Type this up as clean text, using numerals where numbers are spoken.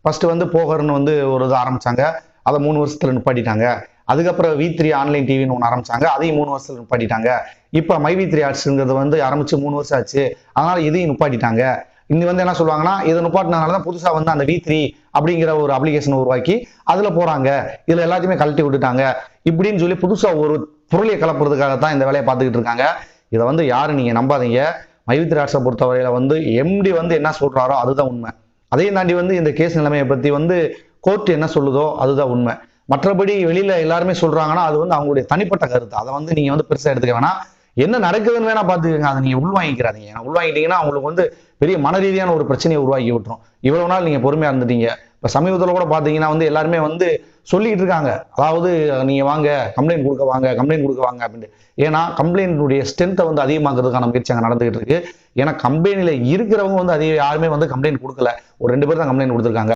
First வந்து போகர்னு வந்து ஒரு இது ஆரம்பிச்சாங்க, அதை 3 வருஷத்துல நிப்பாட்டிட்டாங்க. அதுக்கப்புறம் V3 ஆன்லைன் டிவின்னு ஒன்று ஆரம்பிச்சாங்க, அதையும் 3 வருஷத்துல நிப்பாட்டிட்டாங்க. இப்போ மை3 ஆர்ட்ஸ்ங்கிறது வந்து ஆரம்பிச்சு 3 வருஷம் ஆச்சு, அதனால இதையும் நிப்பாட்டிட்டாங்க. இன்னி வந்து என்ன சொல்லுவாங்கன்னா, இதை நிப்பாட்டினதுனால தான் புதுசா வந்து அந்த V3 அப்படிங்கிற ஒரு அப்ளிகேஷன் உருவாக்கி அதுல போறாங்க, இதுல எல்லாத்தையுமே கழட்டி விட்டுட்டாங்க இப்படின்னு சொல்லி புதுசா ஒரு பொருளியை கலப்புறதுக்காகத்தான் இந்த வேலையை பார்த்துக்கிட்டு இருக்காங்க. இதை வந்து யாரும் நீங்க நம்பாதீங்க. மை3 ஆர்ட்ஸை பொறுத்தவரையில வந்து MD வந்து என்ன சொல்றாரோ அதுதான் உண்மை. அதையும் தாண்டி வந்து இந்த கேஸ் நிலைமையை பத்தி வந்து கோர்ட் என்ன சொல்லுதோ அதுதான் உண்மை. மற்றபடி வெளியில எல்லாருமே சொல்றாங்கன்னா அது வந்து அவங்களுடைய தனிப்பட்ட கருத்து. அதை வந்து நீங்க வந்து பெருசா எடுத்துக்க வேணாம். என்ன நடக்குதுன்னு வேணா பாத்துக்கங்க, அதை நீங்க உள்வாங்கிக்கிறாதீங்க. உள்வாங்கிட்டீங்கன்னா அவங்களுக்கு வந்து பெரிய மன ரீதியான ஒரு பிரச்சனையை உருவாக்கி விட்டுரும். இவ்வளவு நாள் நீங்க பொறுமையா இருந்துட்டீங்க. இப்ப சமீபத்துல கூட பாத்தீங்கன்னா வந்து எல்லாருமே வந்து சொல்லிட்டு இருக்காங்க, அதாவது நீங்க வாங்க கம்ப்ளைண்ட் கொடுக்க வாங்க, கம்ப்ளைண்ட் கொடுக்க வாங்க அப்படின்ட்டு. ஏன்னா கம்ப்ளைண்ட்டுடைய ஸ்ட்ரென்த்தை வந்து அதிகமாக்குறதுக்கான முயற்சி அங்க நடந்துகிட்டு இருக்கு. ஏன்னா கம்பெனில இருக்கிறவங்க வந்து அதிக யாருமே வந்து கம்ப்ளைண்ட் கொடுக்கல, ஒரு 2 பேர் தான் கம்ப்ளைண்ட் கொடுத்துருக்காங்க.